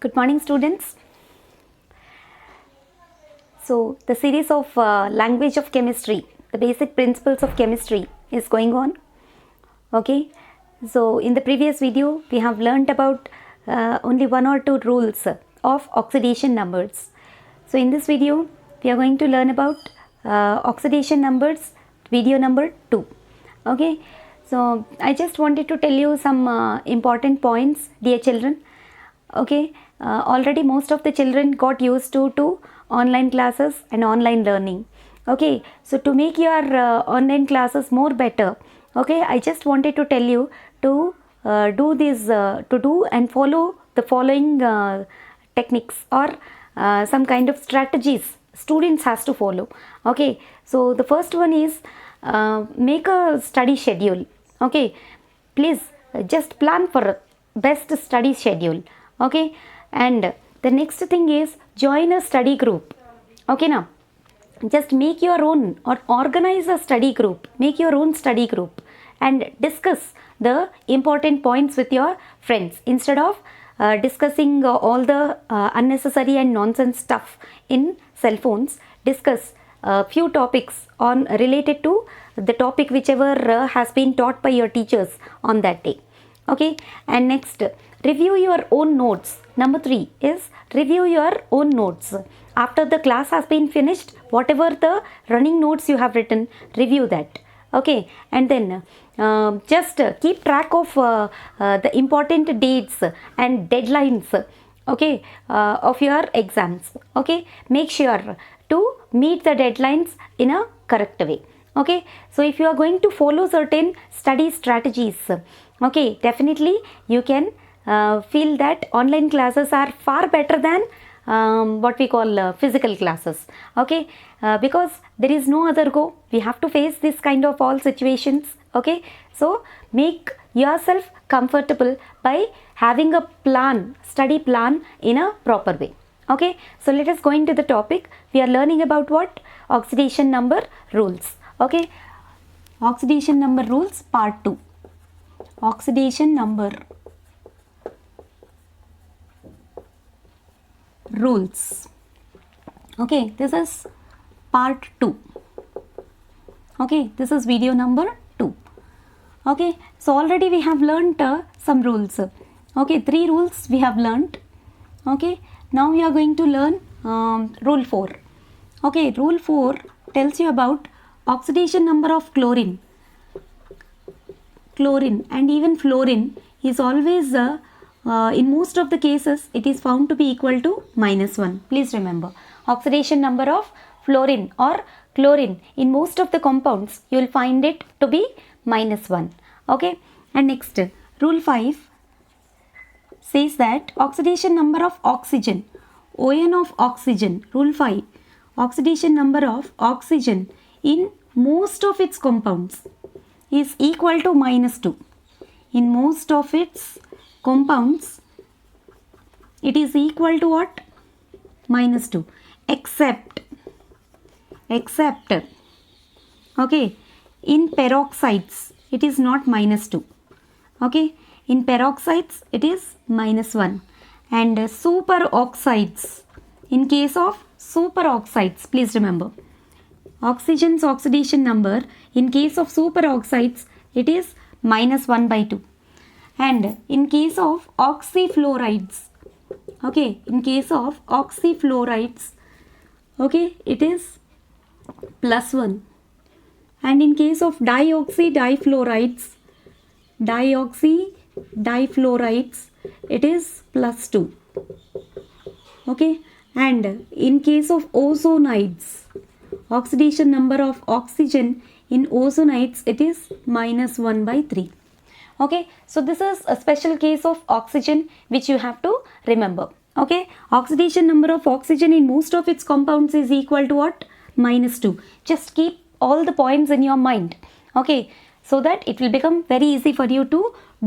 Good morning, students. So, the series of language of chemistry, the basic principles of chemistry is going on. Okay. So, in the previous video, we have learnt about only one or two rules of oxidation numbers. So, in this video, we are going to learn about oxidation numbers, video number 2. Okay. So, I just wanted to tell you some important points, dear children. Okay, already most of the children got used to online classes and online learning. Okay, so to make your online classes more better, okay, I just wanted to tell you to do and follow the following techniques or some kind of strategies students has to follow. Okay, so the first one is make a study schedule. Okay, please just plan for a best study schedule. Okay, and the next thing is join a study group. Okay, now just make your own or organize a study group, make your own study group and discuss the important points with your friends instead of discussing all the unnecessary and nonsense stuff in cell phones. Discuss a few topics on related to the topic whichever has been taught by your teachers on that day. Okay, and next, review your own notes. Number 3 is review your own notes. After the class has been finished, whatever the running notes you have written, review that. Okay, and then just keep track of the important dates and deadlines. Okay, of your exams. Okay, make sure to meet the deadlines in a correct way. Okay, so if you are going to follow certain study strategies, okay, definitely you can feel that online classes are far better than what we call physical classes. Okay, because there is no other go, we have to face this kind of all situations. Okay, so make yourself comfortable by having a plan, study plan in a proper way. Okay, so let us go into the topic. We are learning about what? Oxidation number rules. Okay, oxidation number rules part 2. Oxidation number rules. Okay, this is part 2. Okay, this is video number 2. Okay, so already we have learnt some rules. Okay, 3 rules we have learnt. Okay, now we are going to learn rule 4. Okay, rule 4 tells you about oxidation number of chlorine and even fluorine is always in most of the cases it is found to be equal to -1. Please remember, oxidation number of fluorine or chlorine in most of the compounds you will find it to be -1. Okay, and next, rule 5 says that oxidation number of oxygen, ON of oxygen, rule 5, oxidation number of oxygen in most of its compounds is equal to -2. In most of its compounds, it is equal to what? -2. Except, okay, in peroxides, it is not -2. Okay, in peroxides, it is -1. And superoxides, in case of superoxides, please remember, oxygen's oxidation number in case of superoxides it is -1/2, and in case of oxyfluorides, okay, in case of oxyfluorides, okay, it is +1, and in case of difluorides, it is +2. Okay, and in case of ozonides, oxidation number of oxygen in ozonides, it is -1/3. Okay, so this is a special case of oxygen which you have to remember. Okay, oxidation number of oxygen in most of its compounds is equal to what? -2. Just keep all the points in your mind. Okay, so that it will become very easy for you to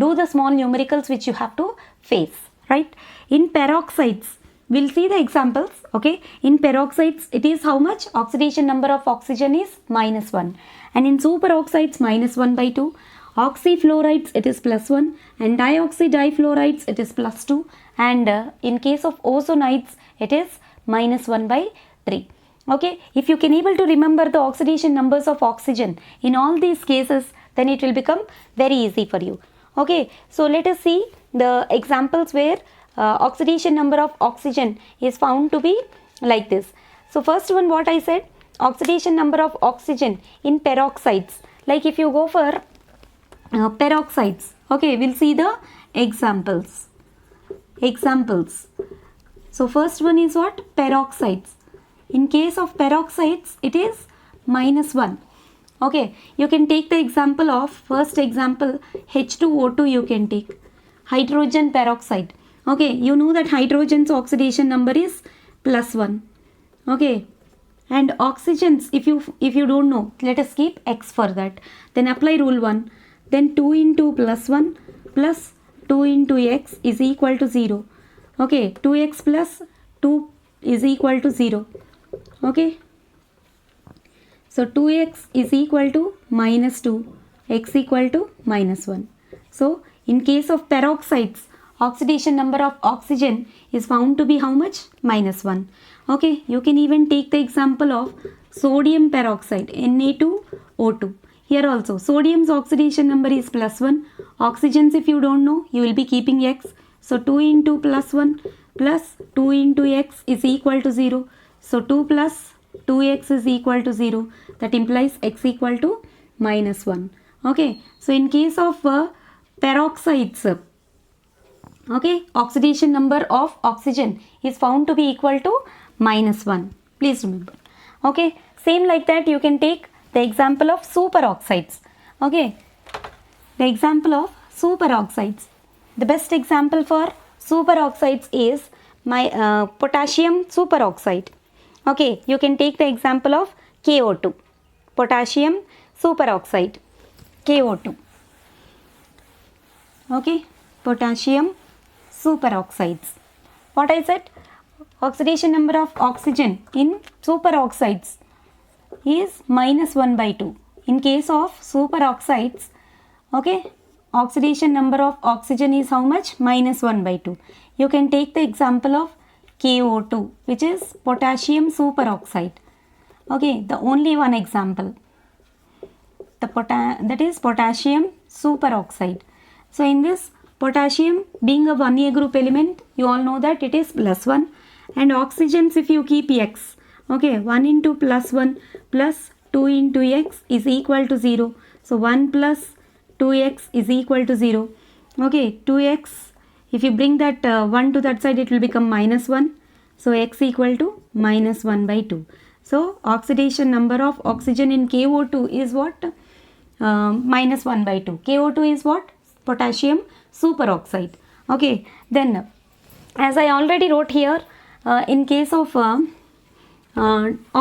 do the small numericals which you have to face. Right? In peroxides, we'll see the examples. Okay, in peroxides it is how much? Oxidation number of oxygen is -1, and in superoxides -1/2. Oxyfluorides it is +1, and dioxydifluorides it is +2, and in case of ozonides it is -1/3. Okay, if you can able to remember the oxidation numbers of oxygen in all these cases, then it will become very easy for you. Okay, so let us see the examples where oxidation number of oxygen is found to be like this. So first one, what I said, oxidation number of oxygen in peroxides. Like if you go for peroxides, okay, we'll see the examples. So first one is what? Peroxides. In case of peroxides, it is -1. Okay, you can take the example of, first example, H2O2 you can take, hydrogen peroxide. Okay, you know that hydrogen's oxidation number is +1. Okay, and oxygens, if you don't know, let us keep X for that. Then apply rule 1. Then 2 into +1 plus 2 into X is equal to 0. Okay, 2X plus 2 is equal to 0. Okay, so 2x is equal to -2, x equal to -1. So in case of peroxides, oxidation number of oxygen is found to be how much? -1. Okay, you can even take the example of sodium peroxide, Na2O2. Here also sodium's oxidation number is +1. Oxygens, if you don't know, you will be keeping x. So 2 into +1 plus 2 into x is equal to 0. So 2 plus 2x is equal to 0. That implies x equal to -1. Okay, so in case of peroxides, okay, oxidation number of oxygen is found to be equal to -1. Please remember. Okay, same like that you can take the example of superoxides. Okay, the example of superoxides. The best example for superoxides is potassium superoxide. Okay, you can take the example of KO2, potassium superoxide, KO2. Okay, potassium superoxides. What I said, oxidation number of oxygen in superoxides is -1/2. In case of superoxides, okay, oxidation number of oxygen is how much? -1/2. You can take the example of KO2, which is potassium superoxide. Okay, the only one example, that is potassium superoxide. So in this, potassium being a 1A group element, you all know that it is +1, and oxygens, if you keep x, okay, 1 into +1 plus 2 into x is equal to 0. So 1 plus 2x is equal to 0. Okay, 2x, if you bring that 1 to that side, it will become -1. So x equal to -1/2. So oxidation number of oxygen in KO2 is what? -1/2. KO2 is what? Potassium superoxide. Okay, then as I already wrote here, in case of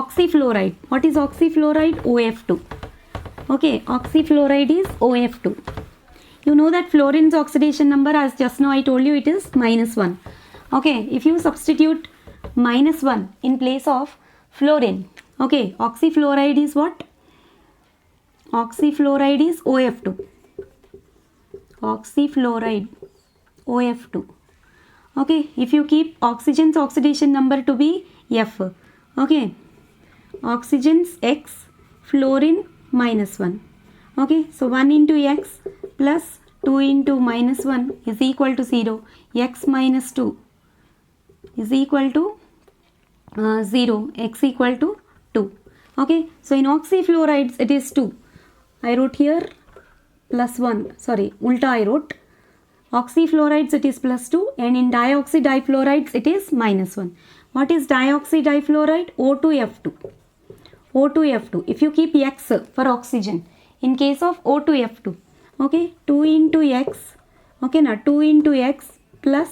oxyfluoride, what is oxyfluoride? OF2. Okay, oxyfluoride is OF2. You know that fluorine's oxidation number, as just now I told you, it is -1. Okay, if you substitute -1 in place of fluorine, okay, oxyfluoride is what? Oxyfluoride is OF2. Oxyfluoride, OF2. Okay, if you keep oxygen's oxidation number to be F, okay, oxygen's X, fluorine -1. Okay, so 1 into X plus 2 into -1 is equal to 0. X minus 2 is equal to 0. X equal to 2. Okay, so in oxyfluorides it is 2. I wrote here +1. Sorry, ulta I wrote. Oxyfluorides it is +2, and in dioxydifluorides it is -1. What is dioxydifluoride? O2F2. O2F2. If you keep X for oxygen, in case of O2F2, okay, 2 into X, okay, now 2 into X plus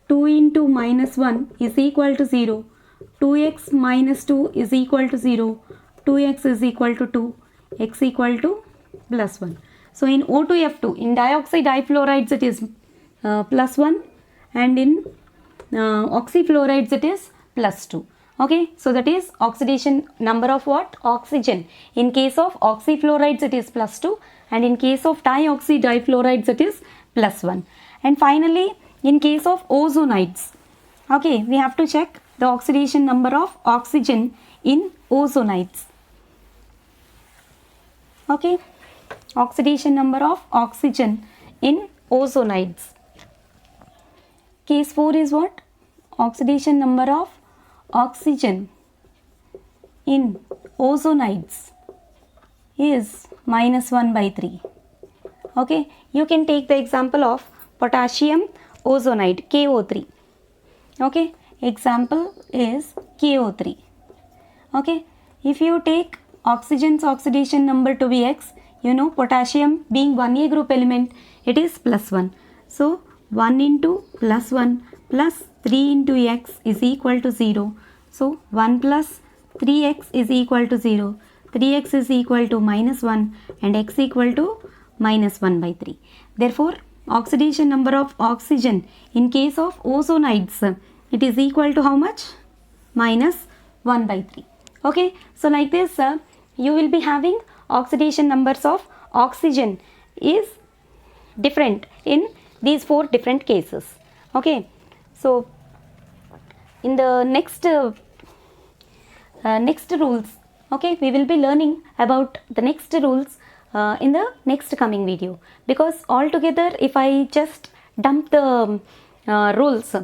2 into -1 is equal to 0. 2x minus 2 is equal to 0. 2x is equal to 2. X equal to +1. So in O2F2, in dioxydifluorides it is +1, and in oxyfluorides it is +2. Okay, so that is oxidation number of what? Oxygen. In case of oxyfluorides it is +2, and in case of dioxy difluorides it is +1. And finally, in case of ozonides, okay, we have to check the oxidation number of oxygen in ozonides. Okay, oxidation number of oxygen in ozonides. Case 4 is what? Oxidation number of oxygen in ozonides is -1/3. Okay, you can take the example of potassium ozonide, KO3. Okay, example is KO3. Okay, if you take oxygen's oxidation number to be X, you know potassium being 1A group element, it is +1. So 1 into +1 plus 3 into X is equal to 0. So 1 plus 3X is equal to 0. 3X is equal to -1 and X equal to -1/3. Therefore, oxidation number of oxygen in case of ozonides, it is equal to how much? -1/3. Okay, so like this you will be having oxidation numbers of oxygen is different in these 4 different cases. Okay, so in the next rules, okay, we will be learning about the next rules in the next coming video, because altogether if I just dump the rules,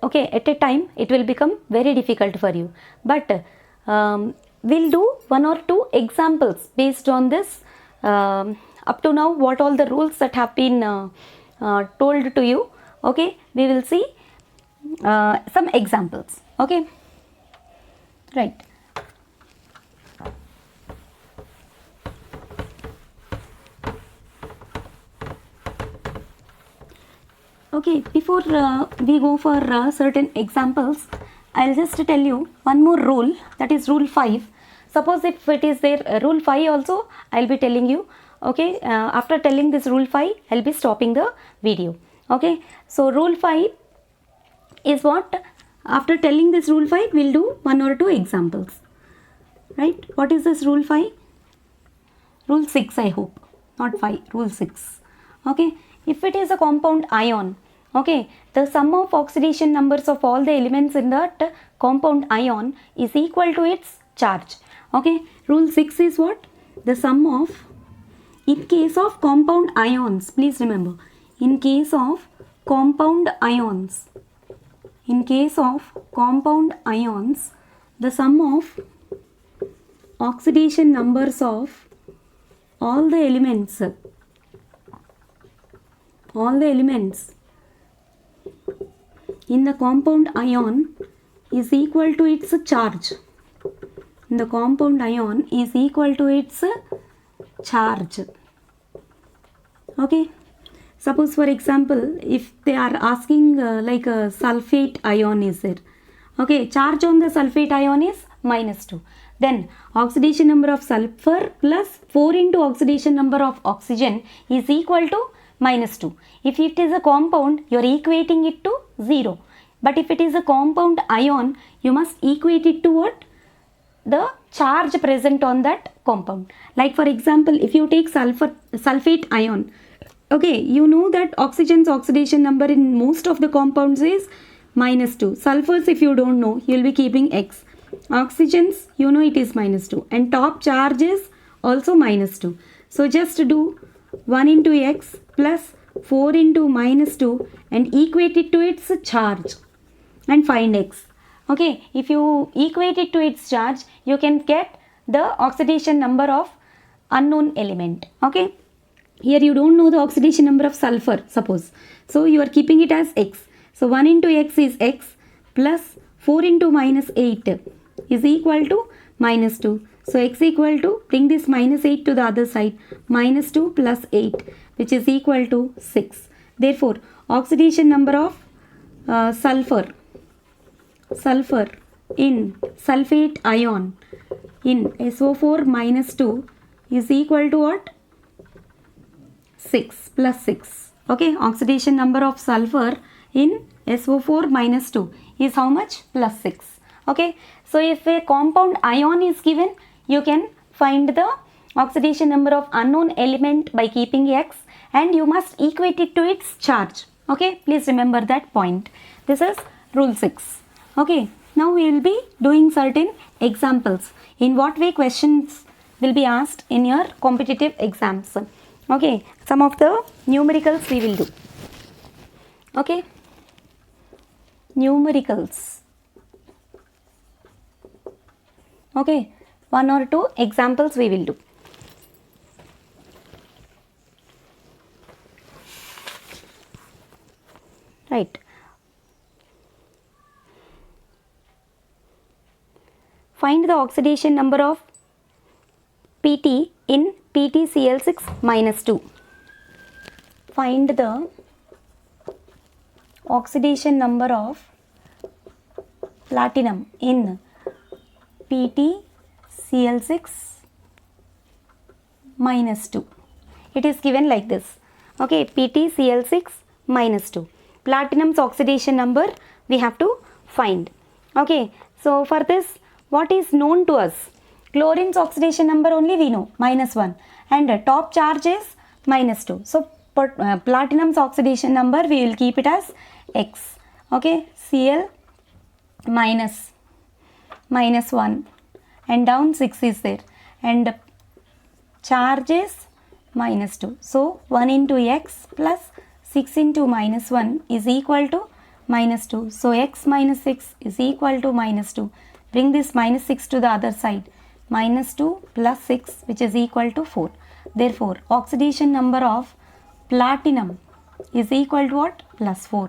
okay, at a time it will become very difficult for you, but we'll do 1 or 2 examples based on this. Up to now, what all the rules that have been told to you, okay, we will see some examples. Okay, right. Okay, before we go for certain examples, I'll just tell you one more rule, that is rule 5. Suppose if it is there, rule 5 also I'll be telling you. Okay, after telling this rule 5, I'll be stopping the video. Okay, so rule 5 is what? After telling this rule 5, we'll do 1 or 2 examples. Right? What is this rule 5? Rule 6, I hope. Not 5, rule 6. Okay, if it is a compound ion, okay, the sum of oxidation numbers of all the elements in that compound ion is equal to its charge. Okay, rule 6 is what? The sum of, in case of compound ions, please remember, in case of compound ions, the sum of oxidation numbers of all the elements in the compound ion is equal to its charge. The compound ion is equal to its charge. Okay, suppose for example, if they are asking like a sulfate ion is there, okay, charge on the sulfate ion is -2, then oxidation number of sulfur plus 4 into oxidation number of oxygen is equal to -2. If it is a compound, you are equating it to 0, but if it is a compound ion, you must equate it to what? The charge present on that compound. Like for example, if you take sulfate ion, okay, you know that oxygen's oxidation number in most of the compounds is -2. Sulfurs, if you don't know, you will be keeping X. Oxygens, you know it is -2, and top charge is also -2. So just do 1 into X plus 4 into -2 and equate it to its charge and find X. Okay, if you equate it to its charge, you can get the oxidation number of unknown element. Okay, here you don't know the oxidation number of sulfur, suppose. So you are keeping it as X. So 1 into X is X plus 4 into -8 is equal to -2. So X equal to, bring this -8 to the other side, -2 plus 8, which is equal to 6. Therefore, oxidation number of sulfur in sulfate ion in SO4 -2 is equal to what? 6 plus 6. Okay, oxidation number of sulfur in SO4 -2 is how much? Plus 6. Okay, so if a compound ion is given, you can find the oxidation number of unknown element by keeping X, and you must equate it to its charge. Okay, please remember that point. This is rule 6. Okay, now we will be doing certain examples. In what way questions will be asked in your competitive exams. Okay, some of the numericals we will do. Okay, numericals. Okay, one or two examples we will do. Right. Find the oxidation number of Pt in PtCl6 minus 2. Find the oxidation number of platinum in PtCl6 minus 2. It is given like this. Okay, PtCl6 minus 2. Platinum's oxidation number we have to find. Okay, so for this, what is known to us? Chlorine's oxidation number only we know, minus 1, and top charge is minus 2. So platinum's oxidation number we will keep it as X. Okay, Cl minus 1, and down 6 is there, and charge is minus 2. So 1 into X plus 6 into minus 1 is equal to minus 2. So X minus 6 is equal to minus 2. Bring this minus 6 to the other side. Minus 2 plus 6, which is equal to 4. Therefore, oxidation number of platinum is equal to what? Plus 4.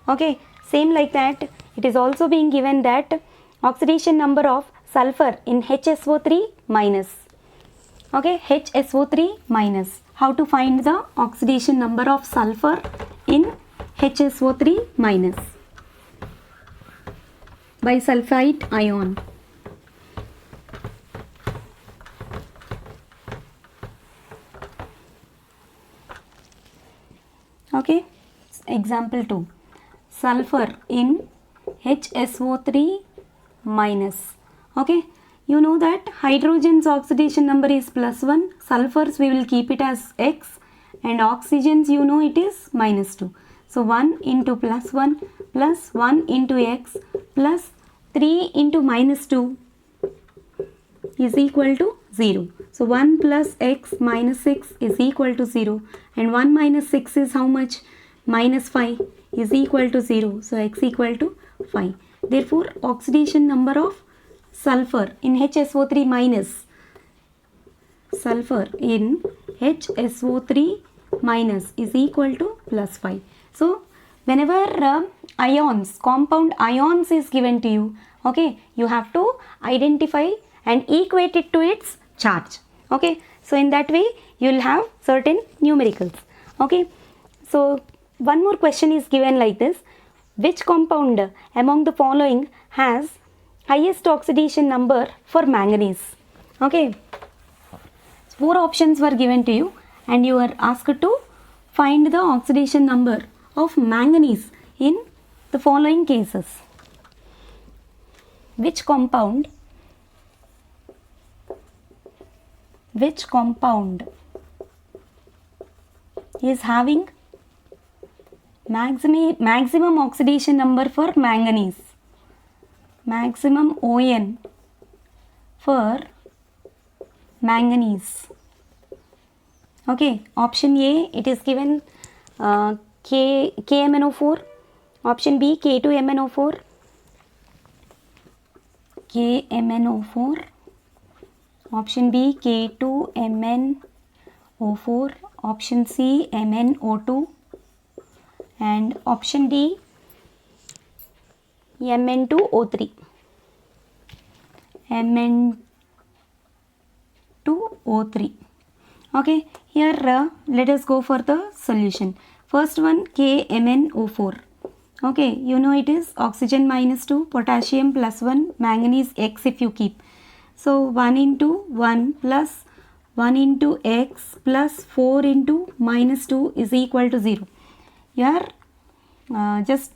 Okay, same like that, it is also being given that oxidation number of sulfur in HSO3 minus. Okay, HSO3 minus. How to find the oxidation number of sulfur in HSO3 minus? Bisulfite ion. Okay, example 2. Sulfur in HSO3 minus. Okay, you know that hydrogen's oxidation number is plus 1, sulfur's we will keep it as X, and oxygen's you know it is minus 2. So 1 into plus 1 plus 1 into X plus 3 into minus 2 is equal to 0. So 1 plus X minus 6 is equal to 0, and 1 minus 6 is how much? Minus 5 is equal to 0. So X equal to 5. Therefore, oxidation number of sulfur in HSO3 minus. Sulfur in HSO3 minus is equal to plus 5. So, whenever ions, compound ions is given to you, okay, you have to identify and equate it to its charge. Okay, so in that way you will have certain numericals. Okay, so one more question is given like this: which compound among the following has highest oxidation number for manganese? Okay, 4 options were given to you, and you are asked to find the oxidation number of manganese in the following cases. Which compound is having maximum oxidation number for manganese? Maximum ON for manganese. Okay, option A, it is given KMnO4, option B K2MnO4, option B K2MnO4, option C MnO2, and option D Mn2O3. Mn2O3. Okay, here let us go for the solution. First one, KMnO4. Okay, you know it is oxygen minus 2, potassium plus 1, manganese X if you keep. So 1 into 1 plus 1 into X plus 4 into minus 2 is equal to 0. Here just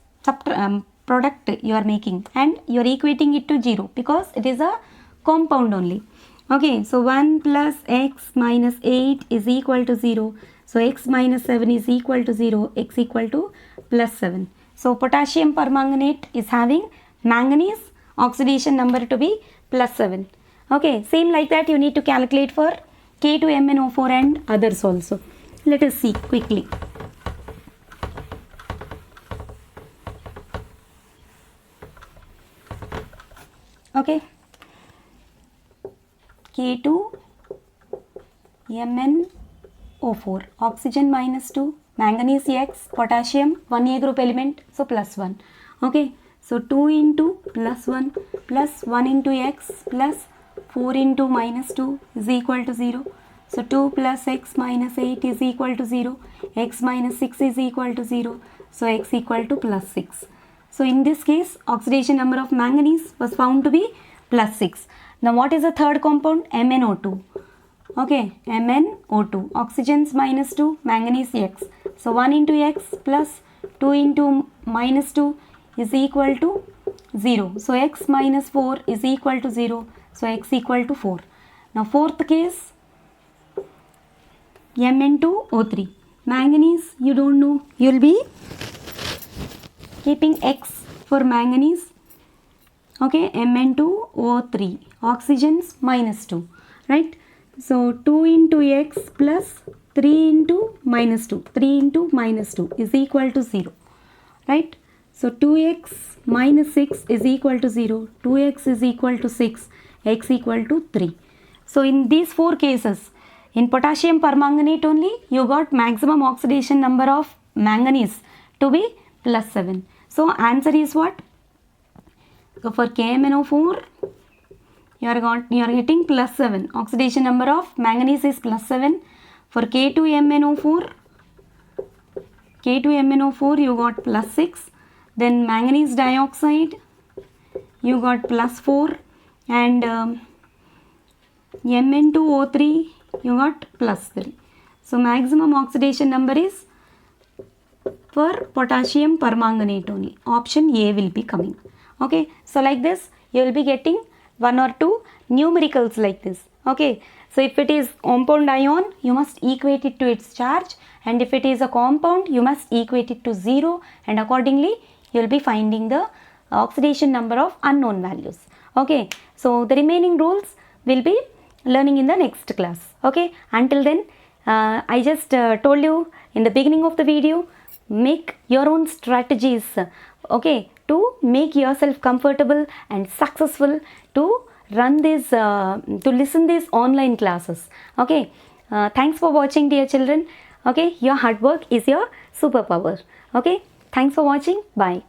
product you are making, and you are equating it to 0 because it is a compound only. Okay, so 1 plus x minus 8 is equal to 0. So x minus 7 is equal to 0, x equal to plus 7. So potassium permanganate is having manganese oxidation number to be plus 7. Okay, same like that you need to calculate for K2MnO4 and others also. Let us see quickly. Okay, K2MnO4, oxygen minus 2, manganese X, potassium 1A group element, so plus 1. Okay, so 2 into plus 1 plus 1 into X plus 4 into minus 2 is equal to 0. So 2 plus x minus 8 is equal to 0, x minus 6 is equal to 0, so x equal to plus 6. So in this case, oxidation number of manganese was found to be plus 6. Now what is the third compound? MnO2. Okay, MnO2, oxygens minus 2, manganese X. So 1 into x plus 2 into minus 2 is equal to 0. So x minus 4 is equal to 0, so x equal to 4. Now fourth case, Mn2O3. Manganese, you don't know. You will be keeping X for manganese. Okay, Mn2O3. Oxygens minus 2. Right? So 2 into X plus 3 into minus 2. 3 into minus 2 is equal to 0. Right? So 2x minus 6 is equal to 0. 2x is equal to 6. X equal to 3. So in these four cases, in potassium permanganate only, you got maximum oxidation number of manganese to be plus 7. So answer is what? So for KMnO4, you are getting plus 7. Oxidation number of manganese is plus 7. For K2MnO4 you got plus 6. Then manganese dioxide you got plus 4, and Mn2O3 you got plus 3. So maximum oxidation number is for potassium permanganate only. Option A will be coming. Okay, so like this you will be getting one or two numericals like this. Okay, so if it is compound ion, you must equate it to its charge, and if it is a compound, you must equate it to 0, and accordingly you will be finding the oxidation number of unknown values. Okay, so the remaining rules will be learning in the next class. Okay, until then I just told you in the beginning of the video, make your own strategies, okay, to make yourself comfortable and successful to run this to listen these online classes. Okay, thanks for watching, dear children. Okay, your hard work is your superpower. Okay, thanks for watching. Bye.